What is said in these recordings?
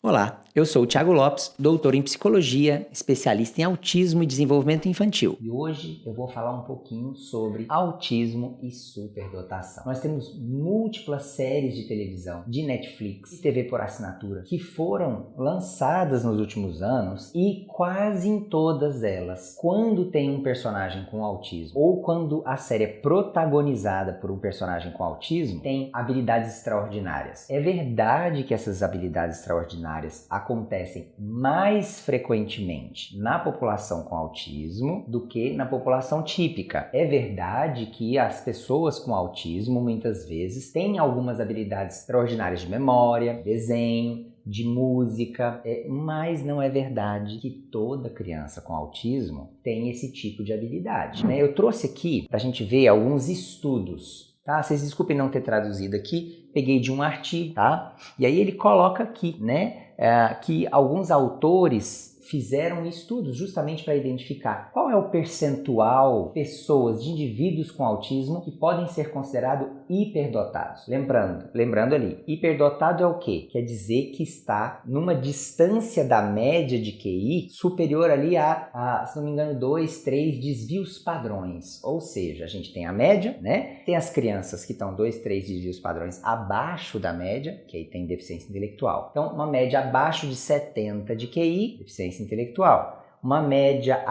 Olá, eu sou o Thiago Lopes, doutor em psicologia, especialista em autismo e desenvolvimento infantil. E hoje eu vou falar um pouquinho sobre autismo e superdotação. Nós temos múltiplas séries de televisão, de Netflix e TV por assinatura que foram lançadas nos últimos anos e quase em todas elas, quando tem um personagem com autismo ou quando a série é protagonizada por um personagem com autismo, tem habilidades extraordinárias. É verdade que essas habilidades extraordinárias acontecem mais frequentemente na população com autismo do que na população típica. É verdade que as pessoas com autismo muitas vezes têm algumas habilidades extraordinárias de memória, desenho, de música, mas não é verdade que toda criança com autismo tem esse tipo de habilidade, né? Eu trouxe aqui para a gente ver alguns estudos. Tá? Vocês desculpem não ter traduzido aqui, peguei de um artigo, tá? E aí ele coloca aqui, né, que alguns autores fizeram estudos justamente para identificar qual é o percentual de pessoas, de indivíduos com autismo que podem ser considerados hiperdotados. Lembrando ali, hiperdotado é o quê? Quer dizer que está numa distância da média de QI superior ali a se não me engano, 2, 3 desvios padrões. Ou seja, a gente tem a média, né? Tem as crianças que estão 2, 3 desvios padrões abaixo da média, que aí tem deficiência intelectual. Então, uma média abaixo de 70 de QI, deficiência intelectual. Uma média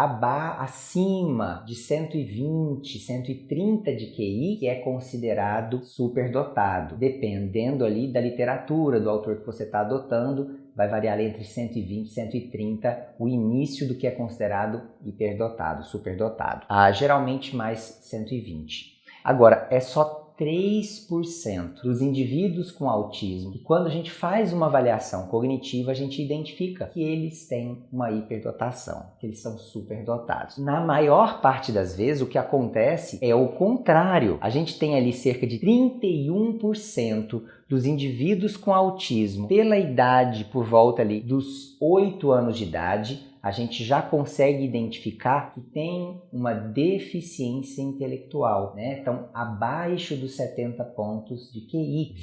acima de 120, 130 de QI, que é considerado superdotado. Dependendo ali da literatura, do autor que você está adotando, vai variar ali entre 120 e 130 o início do que é considerado hiperdotado, superdotado. Geralmente mais 120. Agora, é só 3% dos indivíduos com autismo, e quando a gente faz uma avaliação cognitiva, a gente identifica que eles têm uma hiperdotação, que eles são superdotados. Na maior parte das vezes, o que acontece é o contrário. A gente tem ali cerca de 31% dos indivíduos com autismo, pela idade por volta ali dos 8 anos de idade, a gente já consegue identificar que tem uma deficiência intelectual, né? Então, abaixo dos 70 pontos de QI.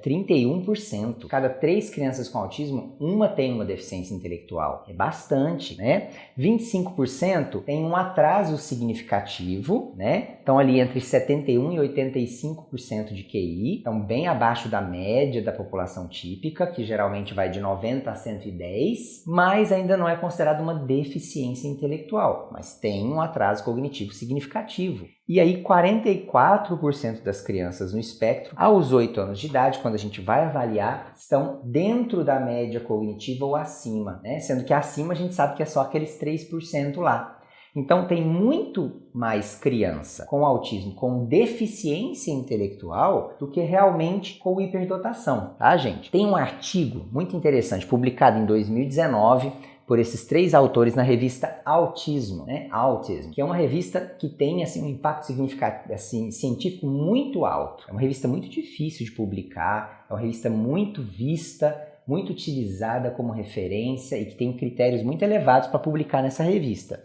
31%. Cada 3 crianças com autismo, uma tem uma deficiência intelectual. É bastante, né? 25% tem um atraso significativo, né? Então, ali entre 71% e 85% de QI. Então, bem abaixo da média da população típica, que geralmente vai de 90 a 110, mas ainda não é considerado uma deficiência intelectual, mas tem um atraso cognitivo significativo. E aí 44% das crianças no espectro, aos 8 anos de idade, quando a gente vai avaliar, estão dentro da média cognitiva ou acima, né? Sendo que acima a gente sabe que é só aqueles 3% lá. Então tem muito mais criança com autismo com deficiência intelectual do que realmente com hiperdotação, tá, gente? Tem um artigo muito interessante publicado em 2019 por esses 3 autores na revista Autismo, né? Autism, que é uma revista que tem assim, um impacto significativo, assim, científico muito alto. É uma revista muito difícil de publicar, é uma revista muito vista, muito utilizada como referência e que tem critérios muito elevados para publicar nessa revista.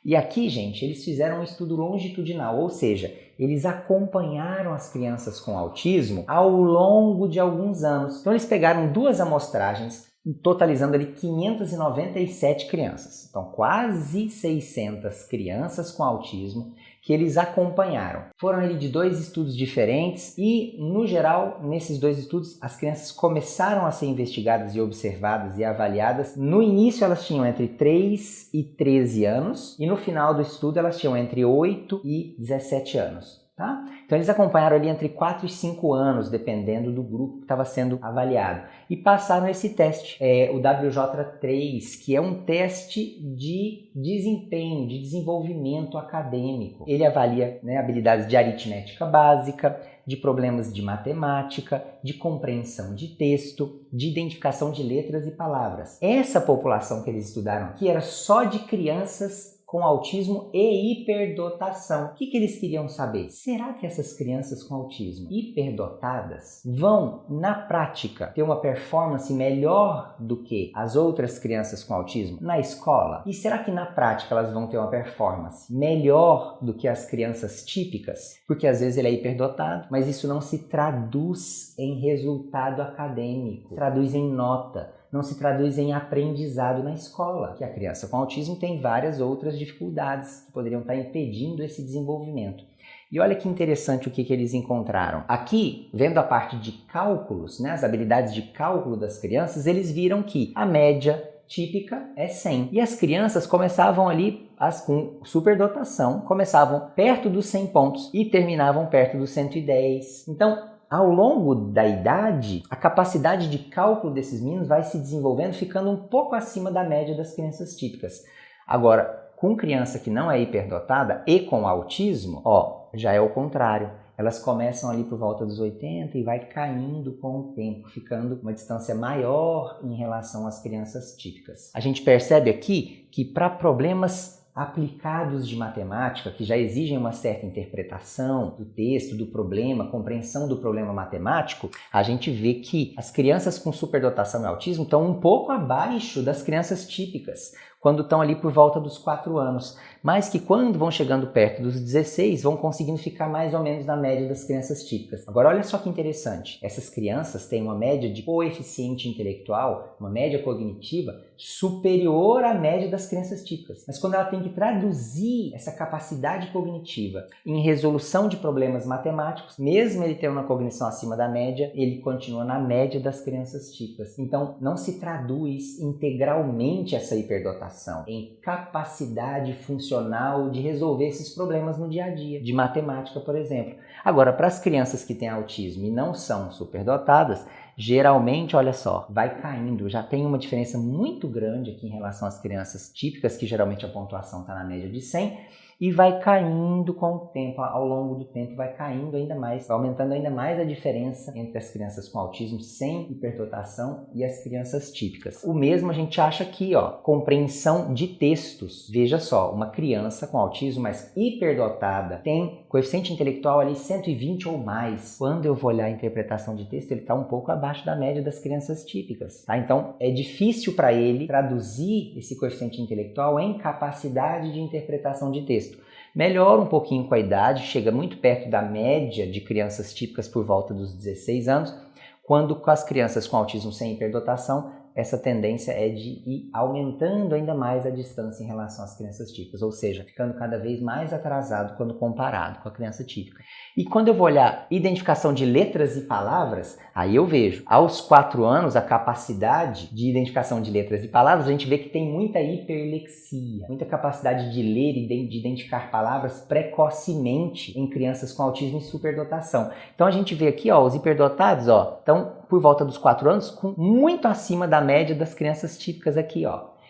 E aqui, gente, eles fizeram um estudo longitudinal, ou seja, eles acompanharam as crianças com autismo ao longo de alguns anos. Então, eles pegaram 2 amostragens, totalizando ali 597 crianças. Então, quase 600 crianças com autismo que eles acompanharam. Foram ali de 2 estudos diferentes e, no geral, nesses 2 estudos, as crianças começaram a ser investigadas e observadas e avaliadas. No início, elas tinham entre 3 e 13 anos e no final do estudo, elas tinham entre 8 e 17 anos. Tá? Então eles acompanharam ali entre 4 e 5 anos, dependendo do grupo que estava sendo avaliado. E passaram esse teste, o WJ3, que é um teste de desempenho, de desenvolvimento acadêmico. Ele avalia, né, habilidades de aritmética básica, de problemas de matemática, de compreensão de texto, de identificação de letras e palavras. Essa população que eles estudaram aqui era só de crianças com autismo e hiperdotação. O que eles queriam saber? Será que essas crianças com autismo hiperdotadas vão, na prática, ter uma performance melhor do que as outras crianças com autismo na escola? E será que na prática elas vão ter uma performance melhor do que as crianças típicas? Porque às vezes ele é hiperdotado, mas isso não se traduz em resultado acadêmico, traduz em nota. não se traduz em aprendizado na escola, que a criança com autismo tem várias outras dificuldades que poderiam estar impedindo esse desenvolvimento. E olha que interessante o que eles encontraram. Aqui, vendo a parte de cálculos, né, as habilidades de cálculo das crianças, eles viram que a média típica é 100. E as crianças começavam ali com superdotação, começavam perto dos 100 pontos e terminavam perto dos 110. Então, ao longo da idade, a capacidade de cálculo desses meninos vai se desenvolvendo, ficando um pouco acima da média das crianças típicas. Agora, com criança que não é hiperdotada e com autismo, já é o contrário. Elas começam ali por volta dos 80 e vai caindo com o tempo, ficando uma distância maior em relação às crianças típicas. A gente percebe aqui que para problemas aplicados de matemática, que já exigem uma certa interpretação do texto, do problema, compreensão do problema matemático, a gente vê que as crianças com superdotação e autismo estão um pouco abaixo das crianças típicas, quando estão ali por volta dos 4 anos, mas que quando vão chegando perto dos 16, vão conseguindo ficar mais ou menos na média das crianças típicas. Agora, olha só que interessante, essas crianças têm uma média de coeficiente intelectual, uma média cognitiva, superior à média das crianças típicas. Mas quando ela tem que traduzir essa capacidade cognitiva em resolução de problemas matemáticos, mesmo ele tendo uma cognição acima da média, ele continua na média das crianças típicas. Então, não se traduz integralmente essa hiperdotação em capacidade funcional de resolver esses problemas no dia a dia, de matemática, por exemplo. Agora, para as crianças que têm autismo e não são superdotadas, geralmente, olha só, vai caindo, já tem uma diferença muito grande aqui em relação às crianças típicas, que geralmente a pontuação está na média de 100, e vai caindo com o tempo, ao longo do tempo vai caindo ainda mais, vai aumentando ainda mais a diferença entre as crianças com autismo sem hiperdotação e as crianças típicas. O mesmo a gente acha aqui, compreensão de textos. Veja só, uma criança com autismo, mas hiperdotada, tem coeficiente intelectual ali 120 ou mais. Quando eu vou olhar a interpretação de texto, ele está um pouco abaixo da média das crianças típicas, tá? Então, é difícil para ele traduzir esse coeficiente intelectual em capacidade de interpretação de texto. Melhora um pouquinho com a idade, chega muito perto da média de crianças típicas por volta dos 16 anos, quando com as crianças com autismo sem hiperdotação, essa tendência é de ir aumentando ainda mais a distância em relação às crianças típicas, ou seja, ficando cada vez mais atrasado quando comparado com a criança típica. E quando eu vou olhar identificação de letras e palavras, aí eu vejo, aos 4 anos, a capacidade de identificação de letras e palavras, a gente vê que tem muita hiperlexia, muita capacidade de ler e de identificar palavras precocemente em crianças com autismo e superdotação. Então a gente vê aqui, os hiperdotados, estão por volta dos 4 anos, muito acima da média das crianças típicas aqui,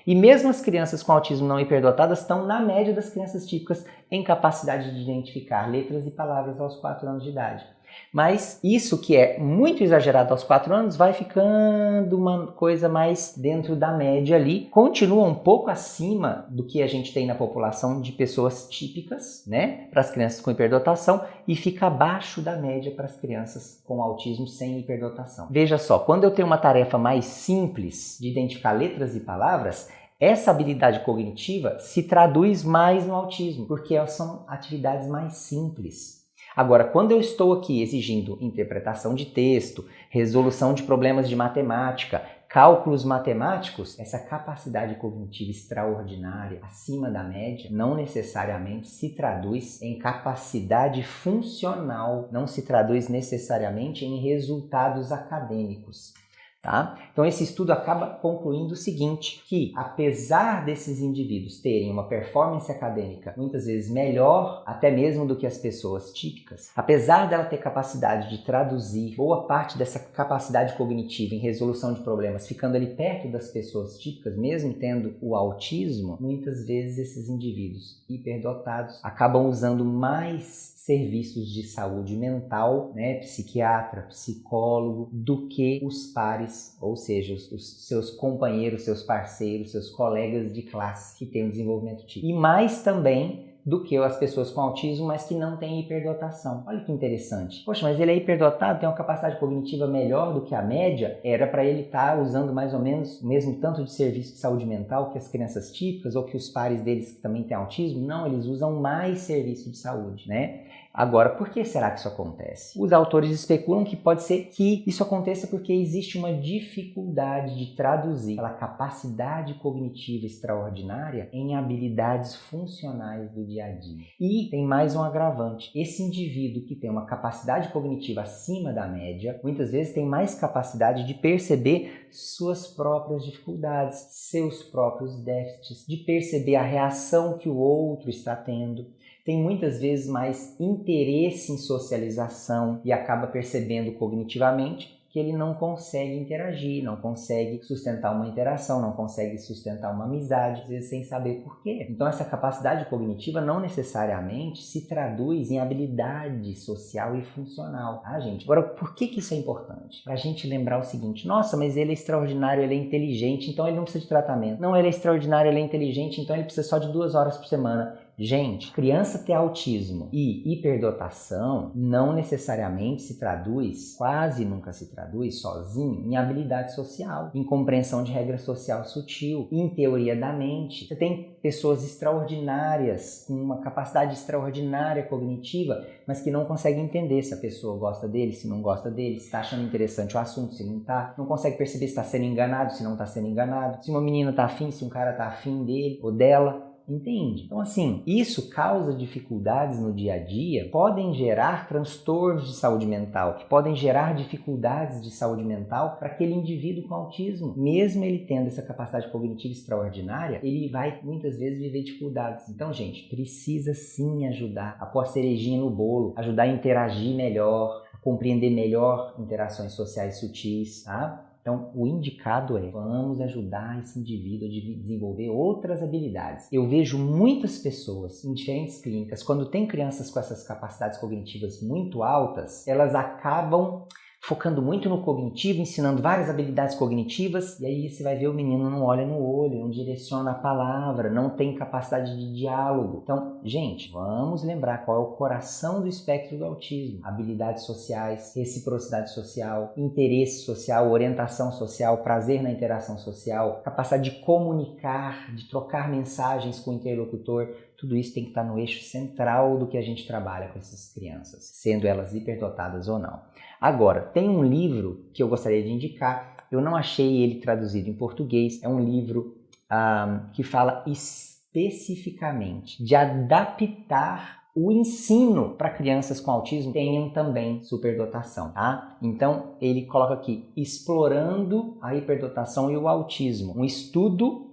E mesmo as crianças com autismo não hiperdotadas estão na média das crianças típicas em capacidade de identificar letras e palavras aos 4 anos de idade. Mas isso que é muito exagerado aos 4 anos vai ficando uma coisa mais dentro da média ali. Continua um pouco acima do que a gente tem na população de pessoas típicas, né? Para as crianças com hiperdotação e fica abaixo da média para as crianças com autismo sem hiperdotação. Veja só, quando eu tenho uma tarefa mais simples de identificar letras e palavras, essa habilidade cognitiva se traduz mais no autismo, porque são atividades mais simples. Agora, quando eu estou aqui exigindo interpretação de texto, resolução de problemas de matemática, cálculos matemáticos, essa capacidade cognitiva extraordinária, acima da média, não necessariamente se traduz em capacidade funcional, não se traduz necessariamente em resultados acadêmicos. Tá? Então esse estudo acaba concluindo o seguinte, que apesar desses indivíduos terem uma performance acadêmica muitas vezes melhor até mesmo do que as pessoas típicas, apesar dela ter capacidade de traduzir boa parte dessa capacidade cognitiva em resolução de problemas ficando ali perto das pessoas típicas, mesmo tendo o autismo, muitas vezes esses indivíduos hiperdotados acabam usando mais serviços de saúde mental, psiquiatra, psicólogo, do que os pares, ou seja, os seus companheiros, seus parceiros, seus colegas de classe que têm um desenvolvimento típico. E mais também do que as pessoas com autismo, mas que não têm hiperdotação. Olha que interessante. Poxa, mas ele é hiperdotado, tem uma capacidade cognitiva melhor do que a média, era para ele estar usando mais ou menos o mesmo tanto de serviço de saúde mental que as crianças típicas ou que os pares deles que também têm autismo? Não, eles usam mais serviço de saúde, Agora, por que será que isso acontece? Os autores especulam que pode ser que isso aconteça porque existe uma dificuldade de traduzir aquela capacidade cognitiva extraordinária em habilidades funcionais do dia a dia. E tem mais um agravante. Esse indivíduo que tem uma capacidade cognitiva acima da média, muitas vezes tem mais capacidade de perceber suas próprias dificuldades, seus próprios déficits, de perceber a reação que o outro está tendo. Tem muitas vezes mais interesse em socialização e acaba percebendo cognitivamente que ele não consegue interagir, não consegue sustentar uma interação, não consegue sustentar uma amizade, às vezes sem saber por quê. Então essa capacidade cognitiva não necessariamente se traduz em habilidade social e funcional, tá, gente? Agora, por que isso é importante? Para a gente lembrar o seguinte: nossa, mas ele é extraordinário, ele é inteligente, então ele não precisa de tratamento. Não, ele é extraordinário, ele é inteligente, então ele precisa só de 2 horas por semana. Gente, criança ter autismo e hiperdotação não necessariamente se traduz, quase nunca se traduz sozinho, em habilidade social, em compreensão de regra social sutil, em teoria da mente. Você tem pessoas extraordinárias, com uma capacidade extraordinária cognitiva, mas que não conseguem entender se a pessoa gosta dele, se não gosta dele, se está achando interessante o assunto, se não está, não consegue perceber se está sendo enganado, se não está sendo enganado, se uma menina está afim, se um cara está afim dele ou dela. Entende? Então, assim, isso causa dificuldades no dia a dia, podem gerar transtornos de saúde mental, que podem gerar dificuldades de saúde mental para aquele indivíduo com autismo. Mesmo ele tendo essa capacidade cognitiva extraordinária, ele vai muitas vezes viver dificuldades. Então, gente, precisa sim ajudar a pôr a cerejinha no bolo, ajudar a interagir melhor, a compreender melhor interações sociais sutis, tá? Então, o indicado é: vamos ajudar esse indivíduo a desenvolver outras habilidades. Eu vejo muitas pessoas em diferentes clínicas, quando tem crianças com essas capacidades cognitivas muito altas, elas acabam focando muito no cognitivo, ensinando várias habilidades cognitivas, e aí você vai ver o menino não olha no olho, não direciona a palavra, não tem capacidade de diálogo. Então, gente, vamos lembrar qual é o coração do espectro do autismo: habilidades sociais, reciprocidade social, interesse social, orientação social, prazer na interação social, capacidade de comunicar, de trocar mensagens com o interlocutor. Tudo isso tem que estar no eixo central do que a gente trabalha com essas crianças, sendo elas hiperdotadas ou não. Agora, tem um livro que eu gostaria de indicar, eu não achei ele traduzido em português, é um livro que fala especificamente de adaptar o ensino para crianças com autismo tenham também superdotação, tá? Então, ele coloca aqui: explorando a hiperdotação e o autismo, um estudo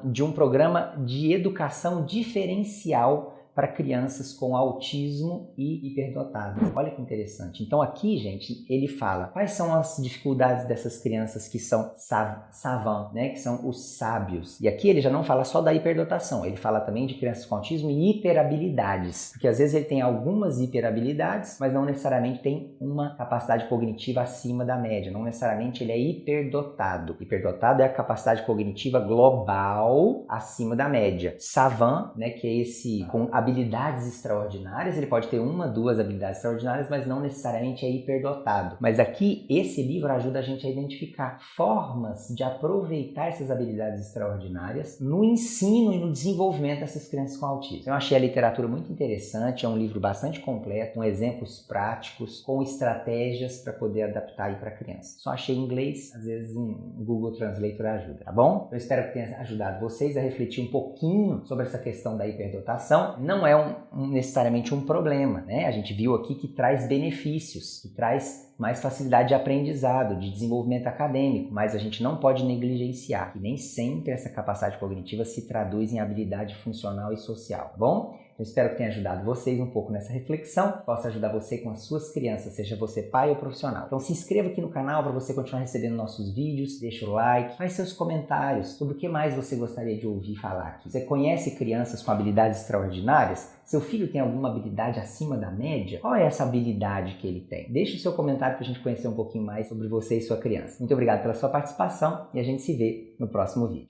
de um programa de educação diferencial para crianças com autismo e hiperdotadas. Olha que interessante. Então aqui, gente, ele fala quais são as dificuldades dessas crianças que são savant, né, que são os sábios. E aqui ele já não fala só da hiperdotação, ele fala também de crianças com autismo e hiperabilidades, porque às vezes ele tem algumas hiperabilidades, mas não necessariamente tem uma capacidade cognitiva acima da média, não necessariamente ele é hiperdotado. Hiperdotado é a capacidade cognitiva global acima da média. Savant, né, que é esse com habilidades extraordinárias, ele pode ter 1, 2 habilidades extraordinárias, mas não necessariamente é hiperdotado. Mas aqui, esse livro ajuda a gente a identificar formas de aproveitar essas habilidades extraordinárias no ensino e no desenvolvimento dessas crianças com autismo. Eu achei a literatura muito interessante, é um livro bastante completo, com exemplos práticos, com estratégias para poder adaptar aí para a criança. Só achei em inglês, às vezes um Google Translator ajuda, tá bom? Eu espero que tenha ajudado vocês a refletir um pouquinho sobre essa questão da hiperdotação. Não é necessariamente um problema, né? A gente viu aqui que traz benefícios, que traz mais facilidade de aprendizado, de desenvolvimento acadêmico, mas a gente não pode negligenciar que nem sempre essa capacidade cognitiva se traduz em habilidade funcional e social, tá bom? Eu espero que tenha ajudado vocês um pouco nessa reflexão, possa ajudar você com as suas crianças, seja você pai ou profissional. Então se inscreva aqui no canal para você continuar recebendo nossos vídeos, deixa o like, faz seus comentários sobre o que mais você gostaria de ouvir falar aqui. Você conhece crianças com habilidades extraordinárias? Seu filho tem alguma habilidade acima da média? Qual é essa habilidade que ele tem? Deixe o seu comentário para a gente conhecer um pouquinho mais sobre você e sua criança. Muito obrigado pela sua participação e a gente se vê no próximo vídeo.